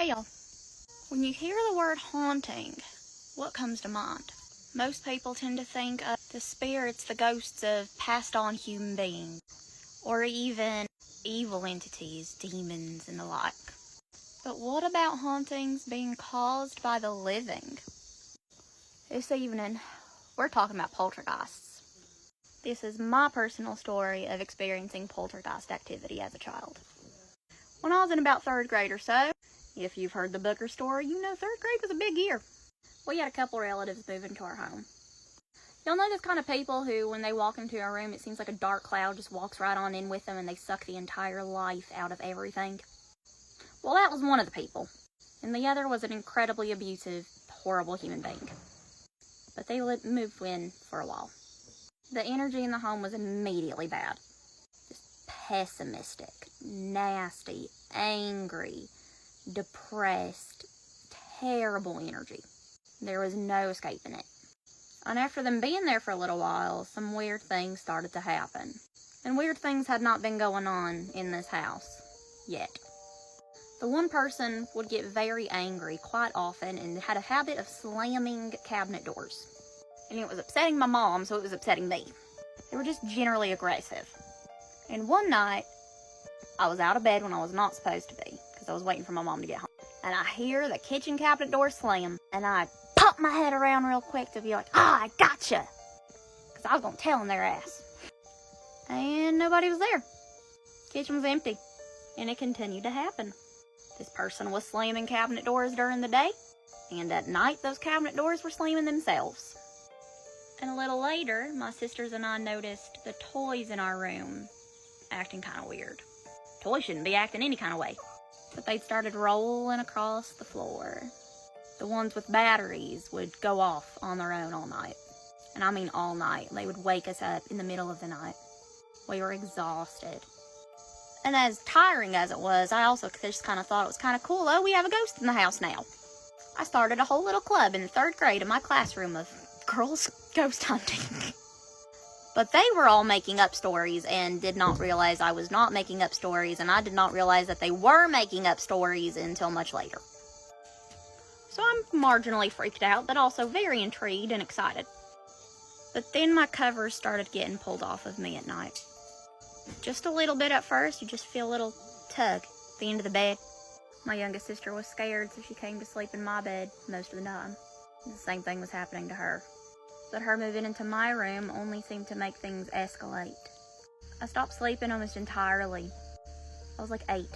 Well, when you hear the word haunting, what comes to mind? Most people tend to think of the spirits, the ghosts of passed on human beings, or even evil entities, demons, and the like. But what about hauntings being caused by the living? This evening, we're talking about poltergeists. This is my personal story of experiencing poltergeist activity as a child. When I was in about 3rd grade or so, if you've heard the Booker story, you know 3rd grade was a big year. We had a couple relatives move into our home. You'll know those kind of people who, when they walk into a room, it seems like a dark cloud just walks right on in with them and they suck the entire life out of everything. Well, that was one of the people. And the other was an incredibly abusive, horrible human being. But they moved in for a while. The energy in the home was immediately bad. Just pessimistic, nasty, angry, depressed, terrible energy. There was no escaping it. And after them being there for a little while, some weird things started to happen. And weird things had not been going on in this house yet. The one person would get very angry quite often and had a habit of slamming cabinet doors. And it was upsetting my mom, so it was upsetting me. They were just generally aggressive. And one night, I was out of bed when I was not supposed to be, because I was waiting for my mom to get home. And I hear the kitchen cabinet door slam, and I pop my head around real quick to be like, I gotcha! Because I was going to tell on their ass. And nobody was there. Kitchen was empty. And it continued to happen. This person was slamming cabinet doors during the day, and at night those cabinet doors were slamming themselves. And a little later, my sisters and I noticed the toys in our room acting kind of weird. Toys shouldn't be acting any kind of way. But they'd started rolling across the floor. The ones with batteries would go off on their own all night. And I mean all night. They would wake us up in the middle of the night. We were exhausted. And as tiring as it was, I also just kind of thought it was kind of cool. Oh, we have a ghost in the house now. I started a whole little club in the 3rd grade in my classroom of girls ghost hunting. But they were all making up stories and did not realize I was not making up stories, and I did not realize that they were making up stories until much later. So I'm marginally freaked out, but also very intrigued and excited. But then my covers started getting pulled off of me at night. Just a little bit at first, you just feel a little tug at the end of the bed. My youngest sister was scared, so she came to sleep in my bed most of the time. The same thing was happening to her. But her moving into my room only seemed to make things escalate. I stopped sleeping almost entirely. I was like 8.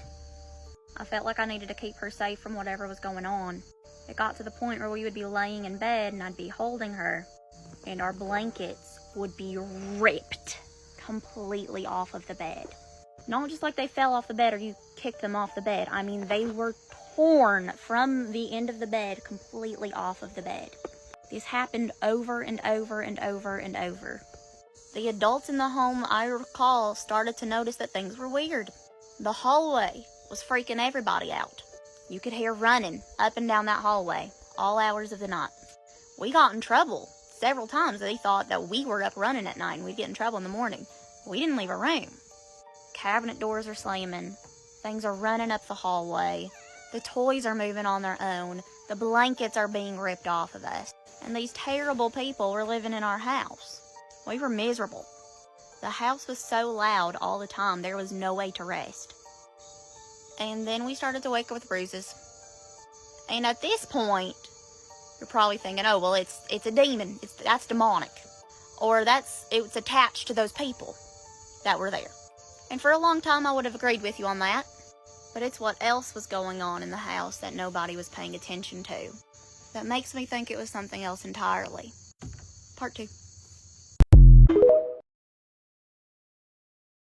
I felt like I needed to keep her safe from whatever was going on. It got to the point where we would be laying in bed and I'd be holding her, and our blankets would be ripped completely off of the bed. Not just like they fell off the bed or you kicked them off the bed. I mean, they were torn from the end of the bed completely off of the bed. This happened over and over and over and over. The adults in the home, I recall, started to notice that things were weird. The hallway was freaking everybody out. You could hear running up and down that hallway all hours of the night. We got in trouble several times. They thought that we were up running at night and we'd get in trouble in the morning. We didn't leave a room. Cabinet doors are slamming. Things are running up the hallway. The toys are moving on their own. The blankets are being ripped off of us. And these terrible people were living in our house. We were miserable. The house was so loud all the time, there was no way to rest. And then we started to wake up with bruises. And at this point, you're probably thinking, oh, well, it's a demon. That's demonic. Or it's attached to those people that were there. And for a long time, I would have agreed with you on that. But it's what else was going on in the house that nobody was paying attention to that makes me think it was something else entirely. Part 2.